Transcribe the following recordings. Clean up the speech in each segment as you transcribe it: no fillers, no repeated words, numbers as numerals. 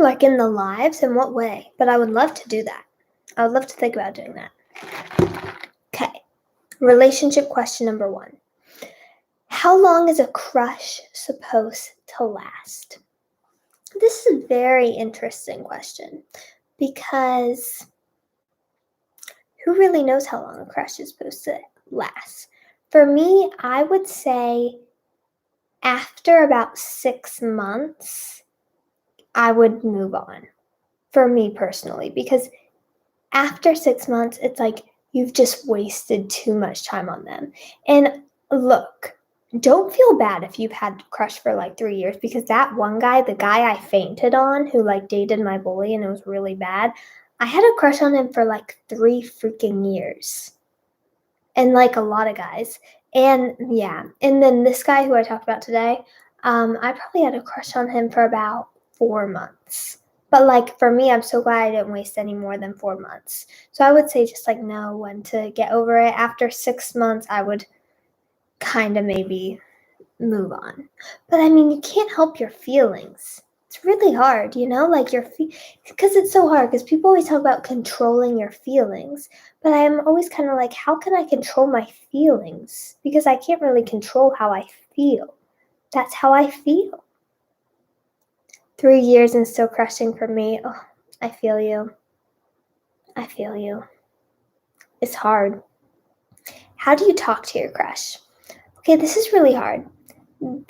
Like in the lives? In what way? But I would love to do that. I would love to think about doing that. Okay. Relationship question number 1. How long is a crush supposed to last? This is a very interesting question because who really knows how long a crush is supposed to last? For me, I would say after about 6 months, I would move on. For me personally, because after 6 months, it's like you've just wasted too much time on them. And look, don't feel bad if you've had a crush for like 3 years, because that one guy, the guy I fainted on who like dated my bully and it was really bad, I had a crush on him for like 3 freaking years. And like a lot of guys. And yeah, and then this guy who I talked about today, I probably had a crush on him for about 4 months. But like for me, I'm so glad I didn't waste any more than 4 months. So I would say just like know when to get over it. After 6 months, I would kind of maybe move on. But I mean, you can't help your feelings. It's really hard, like because it's so hard, because people always talk about controlling your feelings. But I'm always kind of like, how can I control my feelings? Because I can't really control how I feel. That's how I feel. 3 years and still crushing for me. Oh, I feel you. I feel you. It's hard. How do you talk to your crush? Okay, this is really hard.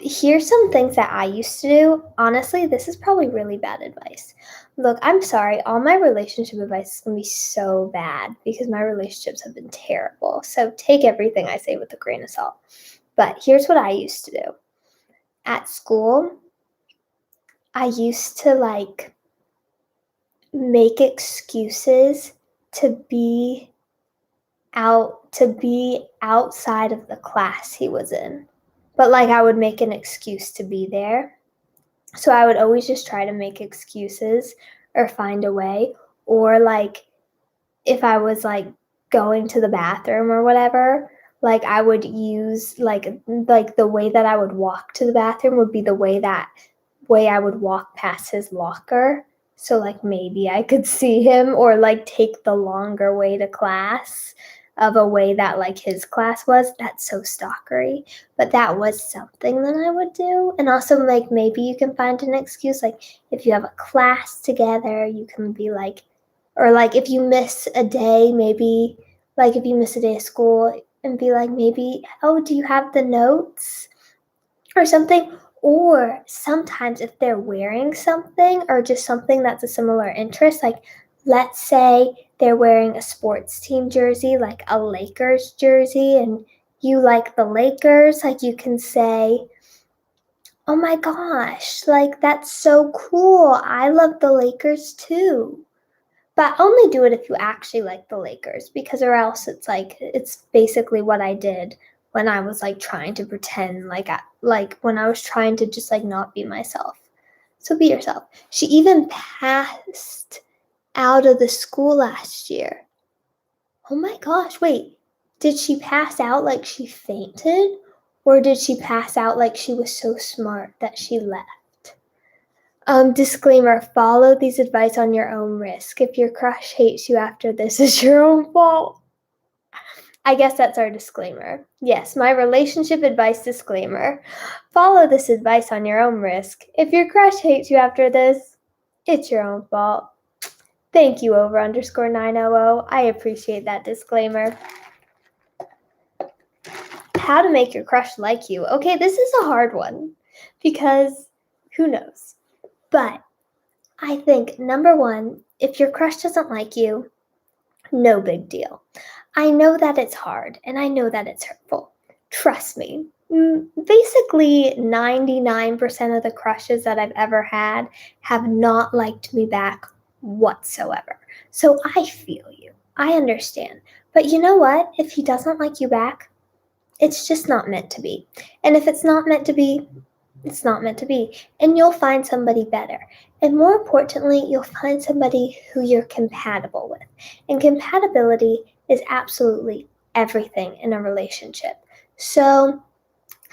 Here's some things that I used to do. Honestly, this is probably really bad advice. Look, I'm sorry. All my relationship advice is going to be so bad because my relationships have been terrible. So take everything I say with a grain of salt. But here's what I used to do. At school, I used to like make excuses to be outside of the class he was in. But like I would make an excuse to be there. So I would always just try to make excuses or find a way. Or like if I was like going to the bathroom or whatever, like I would use like the way that I would walk to the bathroom would be the way I would walk past his locker. So like maybe I could see him, or like take the longer way to class of a way that like his class was. That's so stalkery, but that was something that I would do. And also like maybe you can find an excuse, like if you have a class together, you can be like, or like if you miss a day, maybe like if you miss a day of school and be like, maybe, oh, do you have the notes or something? Or sometimes if they're wearing something or just something that's a similar interest, like let's say they're wearing a sports team jersey, like a Lakers jersey, and you like the Lakers, like you can say, oh my gosh, like that's so cool. I love the Lakers too. But only do it if you actually like the Lakers, because or else it's basically what I did when I was like trying to pretend like when I was trying to just like not be myself. So be yourself. She even passed out of the school last year. Oh my gosh, wait. Did she pass out like she fainted? Or did she pass out like she was so smart that she left? Disclaimer, follow these advice on your own risk. If your crush hates you after this, it's your own fault. I guess that's our disclaimer. Yes, my relationship advice disclaimer. Follow this advice on your own risk. If your crush hates you after this, it's your own fault. Thank you, over_900. I appreciate that disclaimer. How to make your crush like you. Okay, this is a hard one because who knows? But I think, number 1, if your crush doesn't like you, no big deal. I know that it's hard, and I know that it's hurtful. Trust me. Basically, 99% of the crushes that I've ever had have not liked me back whatsoever. So I feel you. I understand. But you know what? If he doesn't like you back, it's just not meant to be. And if it's not meant to be, it's not meant to be. And you'll find somebody better. And more importantly, you'll find somebody who you're compatible with. And compatibility is absolutely everything in a relationship. So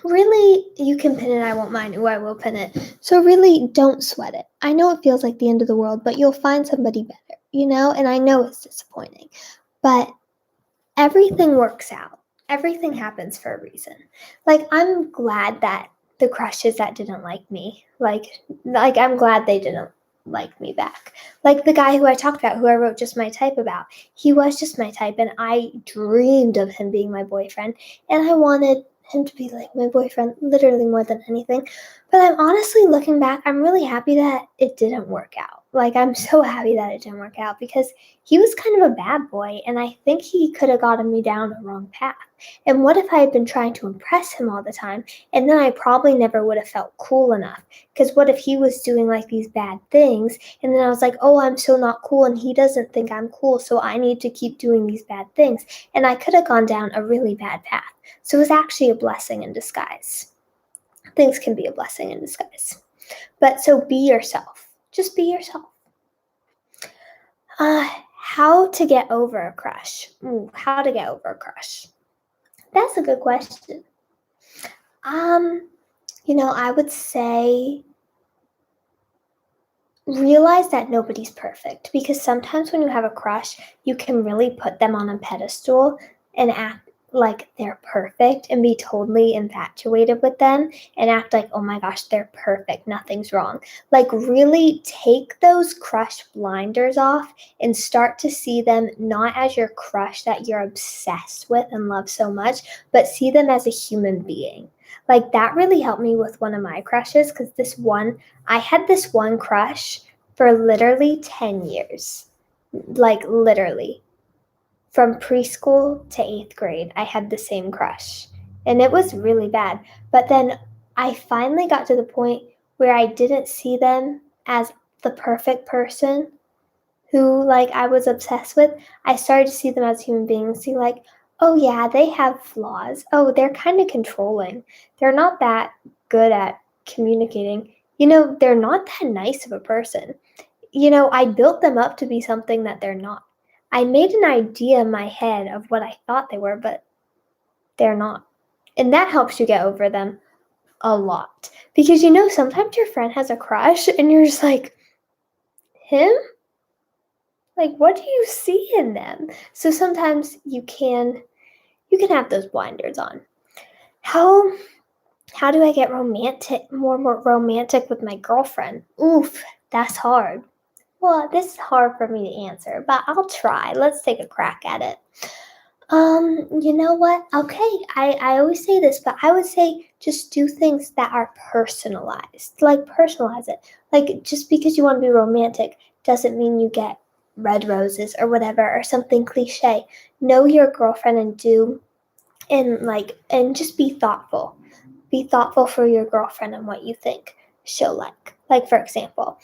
really, you can pin it. I won't mind. I will pin it. So really, don't sweat it. I know it feels like the end of the world, but you'll find somebody better, And I know it's disappointing, but everything works out. Everything happens for a reason. I'm glad that the crushes that didn't like me, I'm glad they didn't like me back. The guy who I talked about, who I wrote Just My Type about, he was just my type, and I dreamed of him being my boyfriend, and I wanted him to be like my boyfriend literally more than anything. But I'm honestly, looking back, I'm really happy that it didn't work out. I'm so happy that it didn't work out, because he was kind of a bad boy, and I think he could have gotten me down the wrong path. And what if I had been trying to impress him all the time, and then I probably never would have felt cool enough? Because what if he was doing these bad things, and then I was like, oh, I'm so not cool, and he doesn't think I'm cool, so I need to keep doing these bad things. And I could have gone down a really bad path. So it was actually a blessing in disguise. Things can be a blessing in disguise. But so be yourself. Just be yourself. How to get over a crush. How to get over a crush. That's a good question. I would say realize that nobody's perfect, because sometimes when you have a crush, you can really put them on a pedestal and act like they're perfect and be totally infatuated with them and act like, oh my gosh, they're perfect, nothing's wrong. Really take those crush blinders off and start to see them not as your crush that you're obsessed with and love so much, but see them as a human being. That really helped me with one of my crushes, because I had this one crush for literally 10 years. Literally. From preschool to 8th grade, I had the same crush. And it was really bad. But then I finally got to the point where I didn't see them as the perfect person who I was obsessed with. I started to see them as human beings. See, oh yeah, they have flaws. Oh, they're kind of controlling. They're not that good at communicating. They're not that nice of a person. I built them up to be something that they're not. I made an idea in my head of what I thought they were, but they're not. And that helps you get over them a lot. Because sometimes your friend has a crush and you're just like, him? What do you see in them? So sometimes you can have those blinders on. How do I get more romantic with my girlfriend? Oof, that's hard. Well, this is hard for me to answer, but I'll try. Let's take a crack at it. You know what? Okay, I always say this, but I would say just do things that are personalized. Personalize it. Just because you want to be romantic doesn't mean you get red roses or whatever, or something cliche. Know your girlfriend and just be thoughtful. Be thoughtful for your girlfriend and what you think she'll like. For example,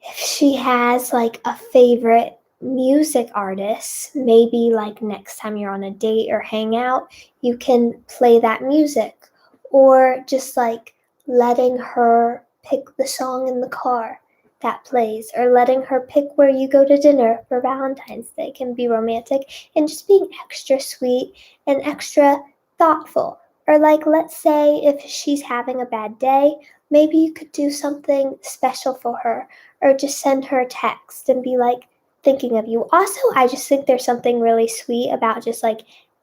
if she has a favorite music artist, maybe next time you're on a date or hang out, you can play that music, or just letting her pick the song in the car that plays, or letting her pick where you go to dinner for Valentine's Day can be romantic, and just being extra sweet and extra thoughtful. Or let's say if she's having a bad day, maybe you could do something special for her, or just send her a text and be thinking of you. Also, I just think there's something really sweet about just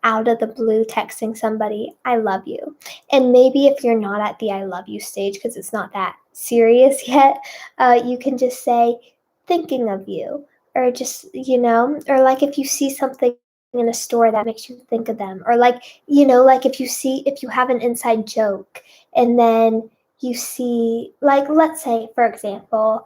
out of the blue texting somebody, I love you. And maybe if you're not at the I love you stage, because it's not that serious yet, you can just say, thinking of you. Or just, or if you see something in a store that makes you think of them. Or if you have an inside joke, and then you see, let's say, for example,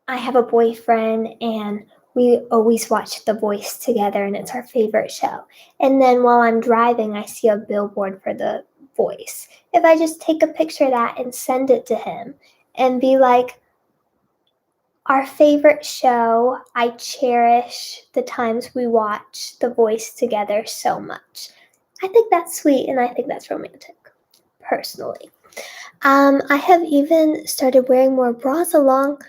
I have a boyfriend and we always watch The Voice together and it's our favorite show. And then while I'm driving, I see a billboard for The Voice. If I just take a picture of that and send it to him and be our favorite show, I cherish the times we watch The Voice together so much. I think that's sweet and I think that's romantic, personally. I have even started wearing more bras along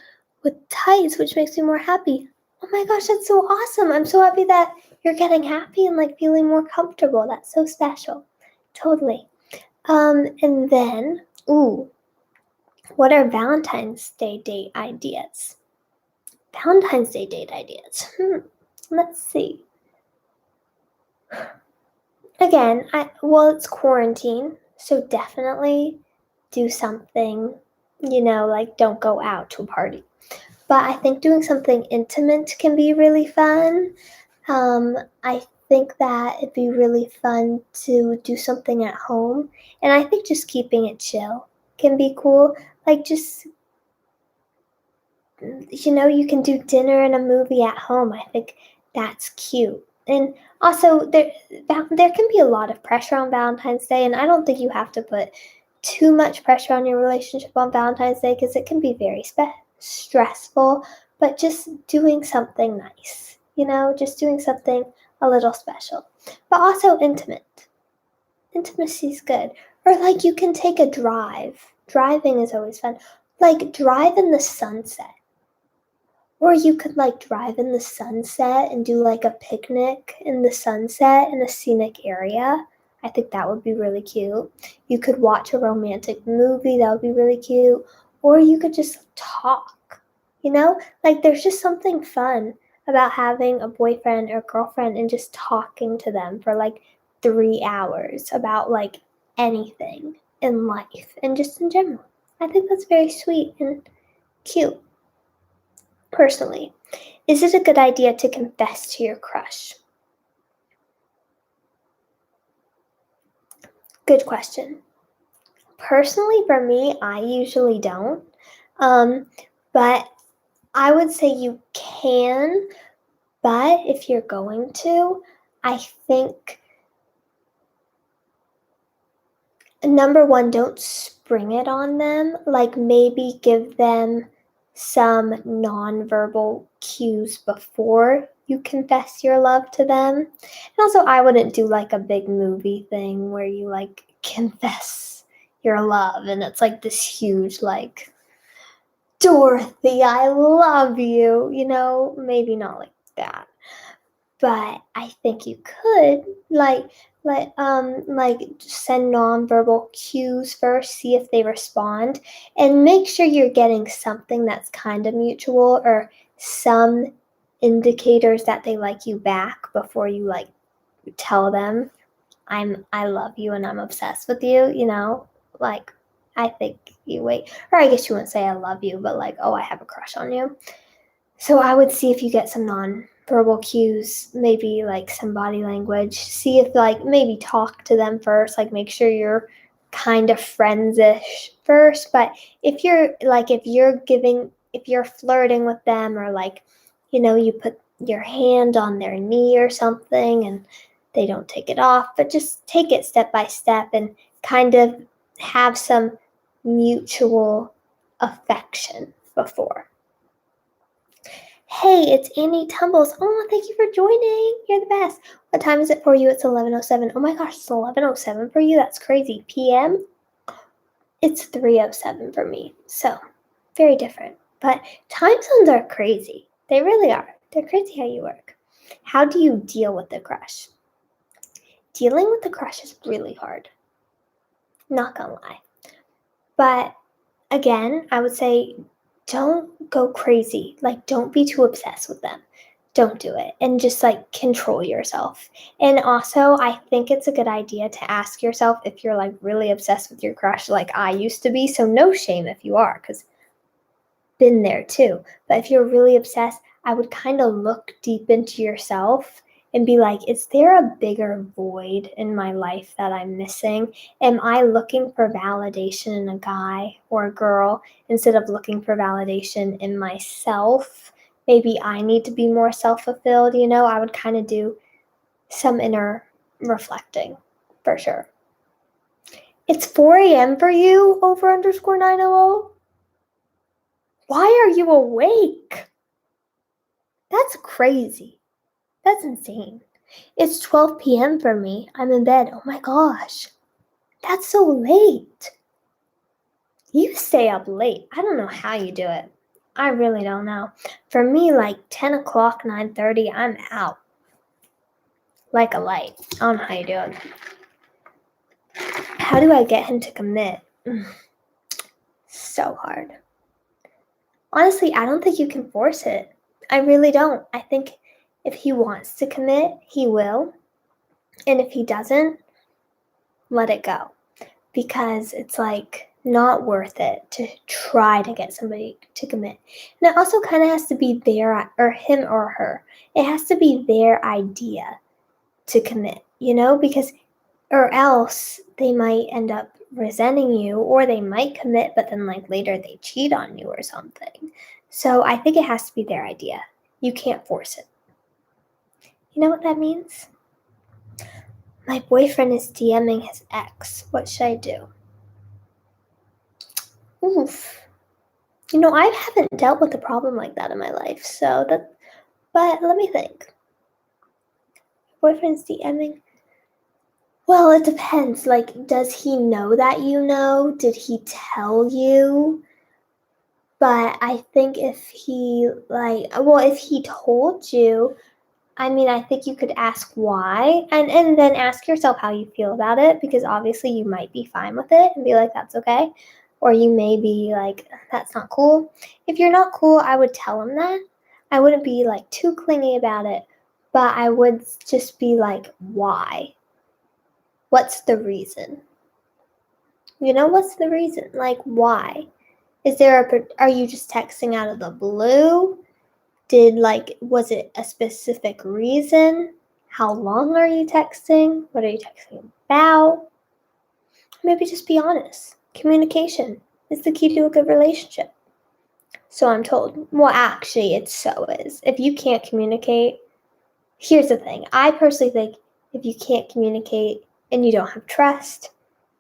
with tights, which makes me more happy. Oh my gosh, that's so awesome. I'm so happy that you're getting happy and like feeling more comfortable. That's so special. Totally. And then, what are Valentine's Day date ideas? Valentine's Day date ideas. Let's see. Again, it's quarantine, so definitely do something, like don't go out to a party. But I think doing something intimate can be really fun. I think that it'd be really fun to do something at home. And I think just keeping it chill can be cool. Like just, you can do dinner and a movie at home. I think that's cute. And also, there can be a lot of pressure on Valentine's Day, and I don't think you have to put too much pressure on your relationship on Valentine's Day because it can be very stressful, but just doing something nice, just doing something a little special, but also intimate. Intimacy is good. Or like you can take a drive. Driving is always fun. Like drive in the sunset. Or you could like drive in the sunset and do like a picnic in the sunset in a scenic area. I think that would be really cute. You could watch a romantic movie. That would be really cute. Or you could just talk, Like there's just something fun about having a boyfriend or girlfriend and just talking to them for like 3 hours about like anything in life and just in general. I think that's very sweet and cute. Personally, is it a good idea to confess to your crush? Good question. Personally, for me, I usually don't. But I would say you can, but if you're going to, I think, number one, don't spring it on them. Like maybe give them some nonverbal cues before you confess your love to them. And also, I wouldn't do like a big movie thing where you like confess your love and it's like this huge like, Dorothy, I love you, maybe not like that. But I think you could like send nonverbal cues first, see if they respond, and make sure you're getting something that's kind of mutual or some indicators that they like you back before you like tell them I love you and I'm obsessed with you, like I think you wait, or I guess you wouldn't say I love you, but like, oh, I have a crush on you. So I would see if you get some non-verbal cues, maybe like some body language. See if like maybe talk to them first, like make sure you're kind of friends-ish first. But if you're flirting with them or like, you put your hand on their knee or something and they don't take it off, but just take it step by step and kind of have some mutual affection before. Hey, it's Annie Tumbles. Oh, thank you for joining. You're the best. What time is it for you? It's 11:07. Oh my gosh, it's 11:07 for you? That's crazy. PM? It's 3:07 for me. So, very different. But time zones are crazy. They really are. They're crazy how you work. How do you deal with the crush? Dealing with the crush is really hard. Not gonna lie. But again, I would say don't go crazy. Like, don't be too obsessed with them. Don't do it. And just like control yourself. And also, I think it's a good idea to ask yourself if you're like really obsessed with your crush, like I used to be. So, no shame if you are, because been there too. But if you're really obsessed, I would kind of look deep into yourself and be like, is there a bigger void in my life that I'm missing? Am I looking for validation in a guy or a girl instead of looking for validation in myself? Maybe I need to be more self-fulfilled, I would kind of do some inner reflecting for sure. It's 4 a.m. for you, over_900? Why are you awake? That's crazy. That's insane. It's 12 p.m. for me. I'm in bed. Oh my gosh. That's so late. You stay up late. I don't know how you do it. I really don't know. For me, like 10 o'clock, 9:30, I'm out. like a light. I don't know how you do it. How do I get him to commit? So hard. Honestly, I don't think you can force it. I really don't. I think if he wants to commit, he will. And if he doesn't, let it go. Because it's like not worth it to try to get somebody to commit. And it also kind of has to be their, or him or her. It has to be their idea to commit, because, or else they might end up resenting you, or they might commit, but then like later they cheat on you or something. So I think it has to be their idea. You can't force it. You know what that means? My boyfriend is DMing his ex. What should I do? Oof. I haven't dealt with a problem like that in my life, but let me think. Boyfriend's DMing. Well, it depends. Like, does he know that you know? Did he tell you? But I think if he told you, I think you could ask why, and then ask yourself how you feel about it, because obviously you might be fine with it and be like, that's okay. Or you may be like, that's not cool. If you're not cool, I would tell him that. I wouldn't be like too clingy about it, but I would just be like, why? What's the reason? What's the reason? Like, why? Are you just texting out of the blue? Was it a specific reason? How long are you texting? What are you texting about? Maybe just be honest. Communication is the key to a good relationship. So I'm told. Well, actually, it so is. If you can't communicate, here's the thing. I personally think if you can't communicate and you don't have trust,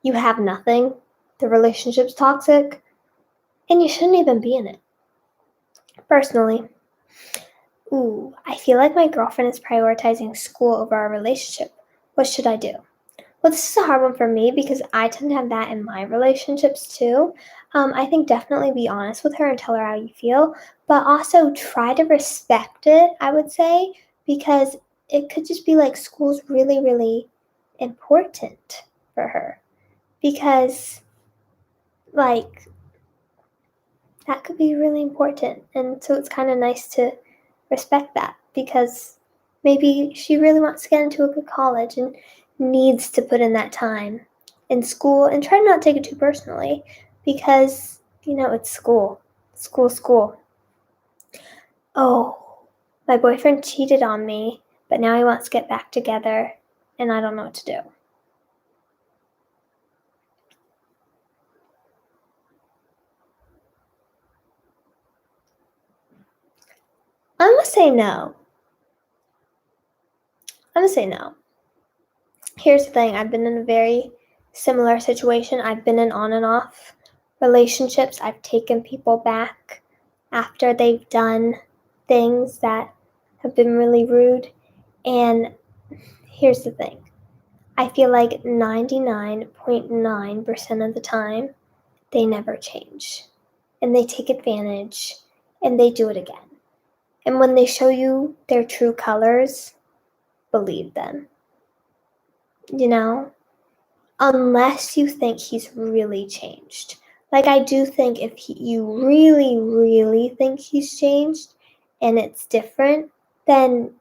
you have nothing. The relationship's toxic, and you shouldn't even be in it. Personally. Ooh, I feel like my girlfriend is prioritizing school over our relationship. What should I do? Well, this is a hard one for me because I tend to have that in my relationships too. I think definitely be honest with her and tell her how you feel, but also try to respect it, I would say, because it could just be like school's really, really important for her. Because, like, that could be really important. And so it's kind of nice to respect that, because maybe she really wants to get into a good college and needs to put in that time in school, and try to not take it too personally, because it's school. Oh, my boyfriend cheated on me, but now he wants to get back together, and I don't know what to do. I'm gonna say no. Here's the thing. I've been in a very similar situation. I've been in on and off relationships. I've taken people back after they've done things that have been really rude. And here's the thing. I feel like 99.9% of the time, they never change. And they take advantage, and they do it again. And when they show you their true colors, believe them. Unless you think he's really changed. Like, I do think if you really, really think he's changed and it's different, then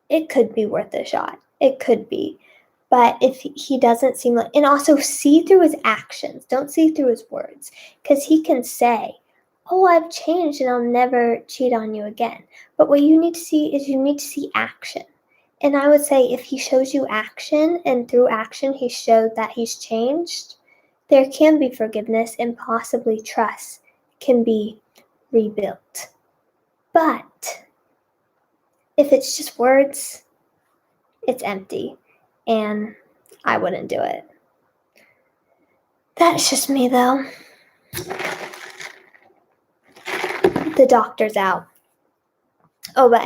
it could be worth a shot. It could be. But if he doesn't seem like, and also see through his actions, don't see through his words, because he can say, oh, I've changed and I'll never cheat on you again. But what you need to see is action. And I would say if he shows you action, and through action he showed that he's changed, there can be forgiveness, and possibly trust can be rebuilt. But if it's just words, it's empty, and I wouldn't do it. That's just me, though. The doctor's out. Oh, but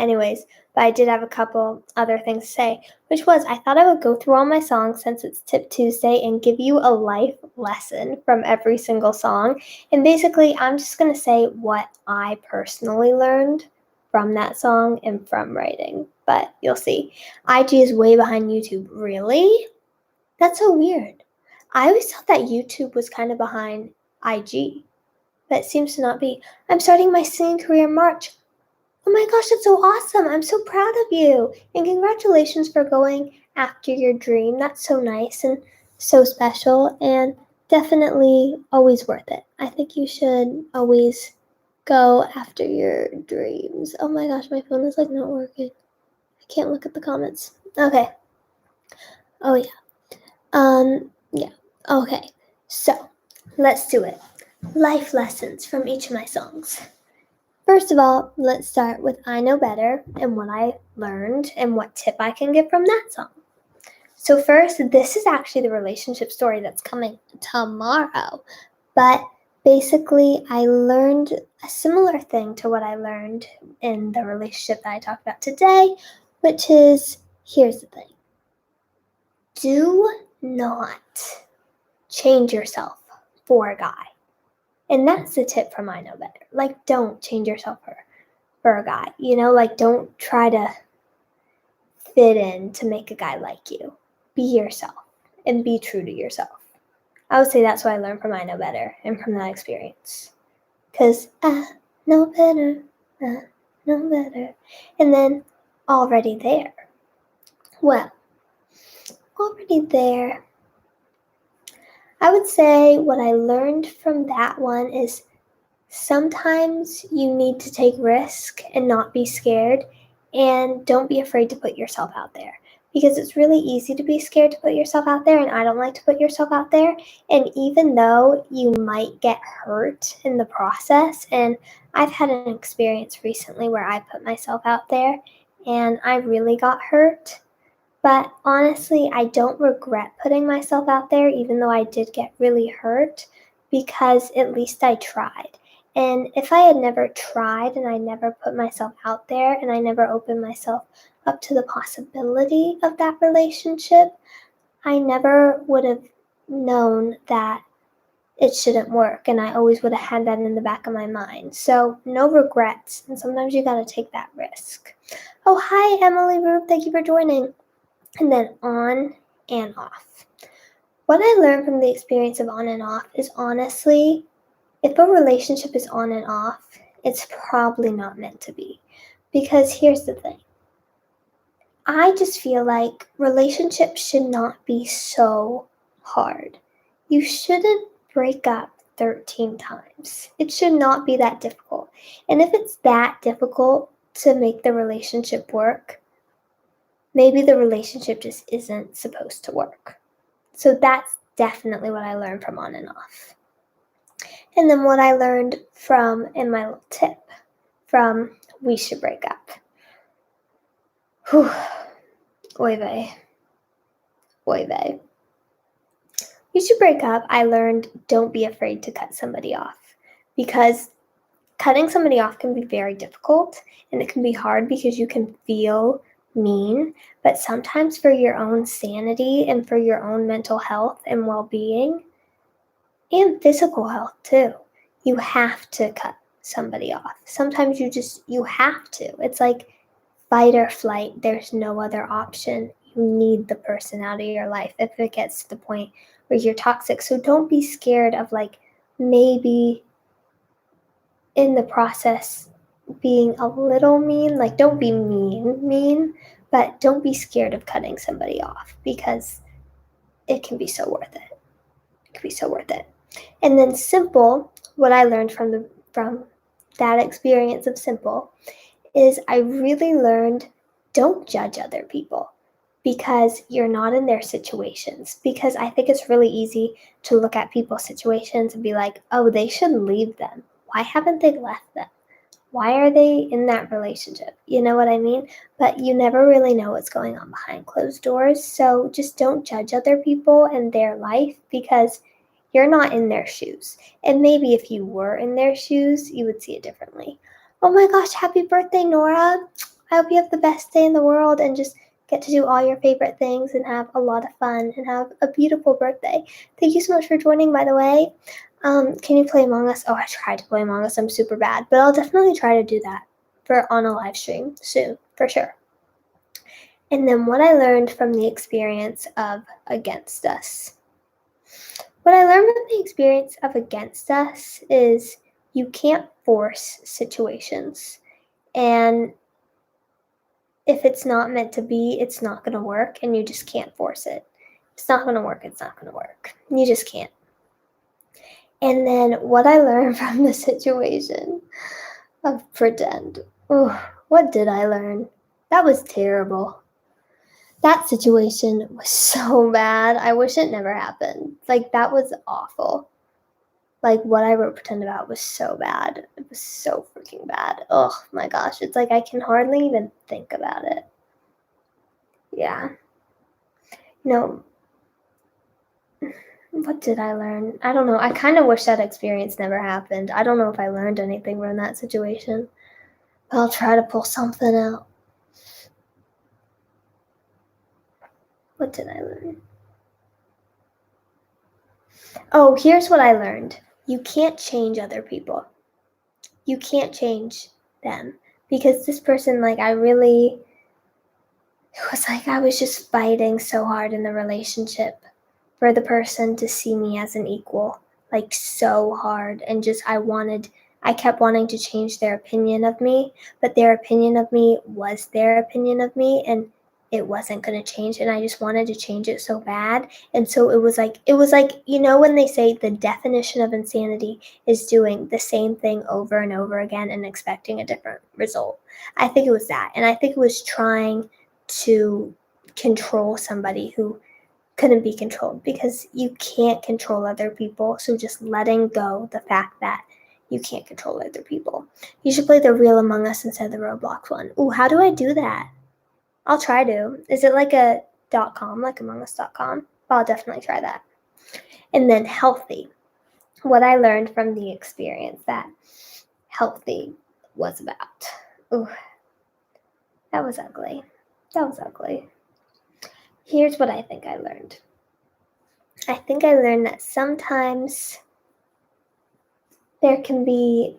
I did have a couple other things to say, which was I thought I would go through all my songs since it's Tip Tuesday and give you a life lesson from every single song. And basically, I'm just going to say what I personally learned from that song and from writing, but you'll see. IG is way behind YouTube. Really? That's so weird. I always thought that YouTube was kind of behind IG, but it seems to not be. I'm starting my singing career in March. Oh my gosh, that's so awesome. I'm so proud of you. And congratulations for going after your dream. That's so nice and so special and definitely always worth it. I think you should always go after your dreams. Oh my gosh, my phone is like not working. I can't look at the comments. Okay. Oh yeah. Okay. So, let's do it. Life lessons from each of my songs. First of all, let's start with I Know Better and what I learned and what tip I can give from that song. So first, this is actually the relationship story that's coming tomorrow. But basically, I learned a similar thing to what I learned in the relationship that I talked about today, which is, here's the thing. Do not change yourself for a guy. And that's the tip from I Know Better. Like, don't change yourself for a guy. Like, don't try to fit in to make a guy like you. Be yourself and be true to yourself. I would say that's what I learned from I Know Better and from that experience. Because I know better, I know better. And then already there. Well, already there. I would say what I learned from that one is sometimes you need to take risk and not be scared, and don't be afraid to put yourself out there, because it's really easy to be scared to put yourself out there, and I don't like to put yourself out there. And even though you might get hurt in the process, and I've had an experience recently where I put myself out there and I really got hurt. But honestly, I don't regret putting myself out there, even though I did get really hurt, because at least I tried. And if I had never tried and I never put myself out there and I never opened myself up to the possibility of that relationship, I never would have known that it shouldn't work. And I always would have had that in the back of my mind. So no regrets. And sometimes you got to take that risk. Oh, hi, Emily Rube. Thank you for joining. And then on and off. What I learned from the experience of on and off is, honestly, if a relationship is on and off, it's probably not meant to be. Because here's the thing. I just feel like relationships should not be so hard. You shouldn't break up 13 times. It should not be that difficult. And if it's that difficult to make the relationship work, maybe the relationship just isn't supposed to work. So that's definitely what I learned from on and off. And then what I learned from, in my little tip, from We Should Break Up. Whew. Oy vey. Oy vey. We Should Break Up, I learned don't be afraid to cut somebody off. Because cutting somebody off can be very difficult, and it can be hard because you can feel mean, but sometimes for your own sanity and for your own mental health and well-being and physical health too, you have to cut somebody off. Sometimes you have to. It's like fight or flight. There's no other option. You need the person out of your life if it gets to the point where you're toxic. So don't be scared of, like, maybe in the process being a little mean. Like, don't be mean, but don't be scared of cutting somebody off, because it can be so worth it. It can be so worth it. And then Simple, what I learned from that experience of Simple is I really learned don't judge other people because you're not in their situations. Because I think it's really easy to look at people's situations and be like, oh, they should leave them. Why haven't they left them? Why are they in that relationship? You know what I mean? But you never really know what's going on behind closed doors. So just don't judge other people and their life, because you're not in their shoes. And maybe if you were in their shoes, you would see it differently. Oh my gosh, happy birthday, Nora. I hope you have the best day in the world and just get to do all your favorite things and have a lot of fun and have a beautiful birthday. Thank you so much for joining, by the way. Can you play Among Us? Oh, I tried to play Among Us. I'm super bad, but I'll definitely try to do that. on a live stream soon, for sure. And then what I learned from the experience of Against Us. What I learned from the experience of Against Us is you can't force situations. And if it's not meant to be, it's not going to work, and you just can't force it. It's not going to work, it's not going to work. You just can't. And then what I learned from the situation of pretend. What did I learn? That was terrible. That situation was so bad. I wish it never happened. Like, that was awful. Like, what I wrote pretend about was so bad. It was so freaking bad. Oh my gosh. It's like I can hardly even think about it. Yeah. No. What did I learn? I don't know. I kind of wish that experience never happened. I don't know if I learned anything from that situation. But I'll try to pull something out. What did I learn? Oh, here's what I learned. You can't change other people. You can't change them. Because this person, like, I was just fighting so hard in the relationship for the person to see me as an equal, like, so hard. And just, I kept wanting to change their opinion of me, but their opinion of me was their opinion of me, and it wasn't going to change, and I just wanted to change it so bad. And so it was like, you know, when they say the definition of insanity is doing the same thing over and over again and expecting a different result. I think it was that. And I think it was trying to control somebody who couldn't be controlled, because you can't control other people. So just letting go the fact that you can't control other people. You should play the real Among Us instead of the Roblox one. Ooh, how do I do that? I'll try to. Is it like a .com, like amongus.com? I'll definitely try that. And then healthy. What I learned from the experience that healthy was about. Ooh, that was ugly. That was ugly. Here's what I think I learned. I think I learned that sometimes there can be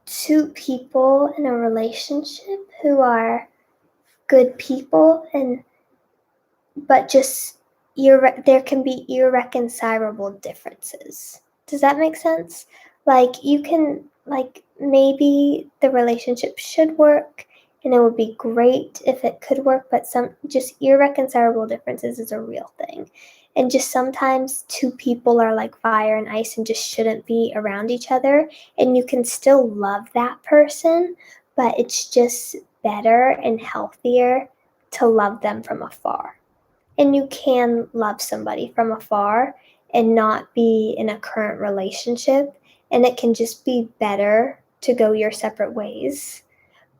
two people in a relationship who are good people, but just there can be irreconcilable differences. Does that make sense? Like, you can, like, maybe the relationship should work and it would be great if it could work, but some just irreconcilable differences is a real thing. And just sometimes two people are like fire and ice and just shouldn't be around each other, and you can still love that person, but it's just better and healthier to love them from afar. And you can love somebody from afar and not be in a current relationship, and it can just be better to go your separate ways.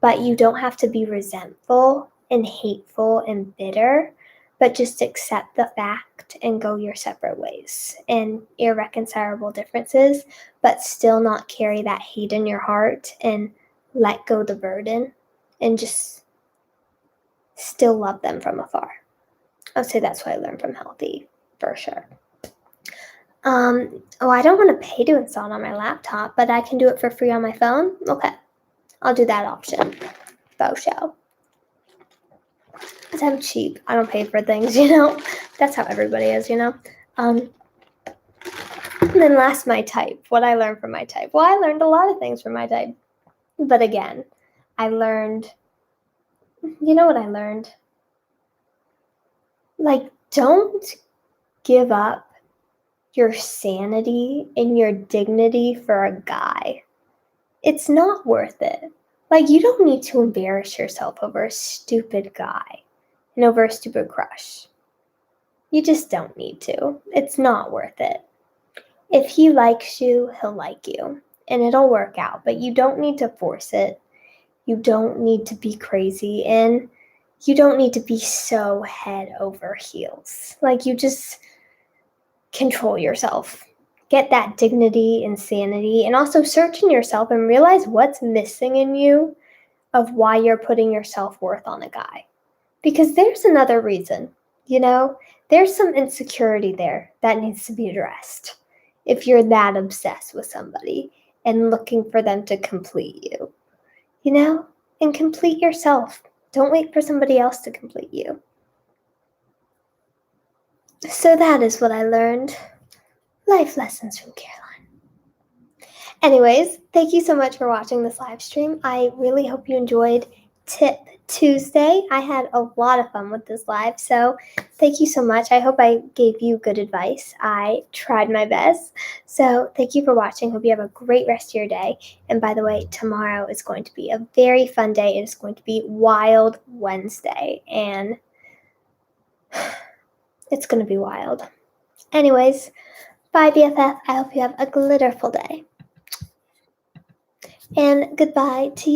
But you don't have to be resentful and hateful and bitter, but just accept the fact and go your separate ways and irreconcilable differences, but still not carry that hate in your heart, and let go the burden and just still love them from afar. I would say that's what I learned from healthy, for sure. I don't want to pay to install it on my laptop, but I can do it for free on my phone. Okay, I'll do that option. Faux show. Because I'm cheap. I don't pay for things, you know? That's how everybody is, you know? And then last, my type. What I learned from my type. Well, I learned a lot of things from my type. But again, I learned, you know what I learned? Like, don't give up your sanity and your dignity for a guy. It's not worth it. Like, you don't need to embarrass yourself over a stupid guy and over a stupid crush. You just don't need to. It's not worth it. If he likes you, he'll like you, and it'll work out, but you don't need to force it. You don't need to be crazy, and you don't need to be so head over heels. Like, you just control yourself. Get that dignity and sanity, and also search in yourself and realize what's missing in you of why you're putting your self-worth on a guy. Because there's another reason, you know? There's some insecurity there that needs to be addressed if you're that obsessed with somebody. and looking for them to complete you, you know? And complete yourself. Don't wait for somebody else to complete you. So that is what I learned. Life lessons from Caroline. Anyways, thank you so much for watching this live stream. I really hope you enjoyed Tip Tuesday. I had a lot of fun with this live, so thank you so much. I hope I gave you good advice. I tried my best. So thank you for watching. Hope you have a great rest of your day. And by the way, tomorrow is going to be a very fun day. It is going to be Wild Wednesday, and it's going to be wild. Anyways, bye BFF. I hope you have a glitterful day. And goodbye to you.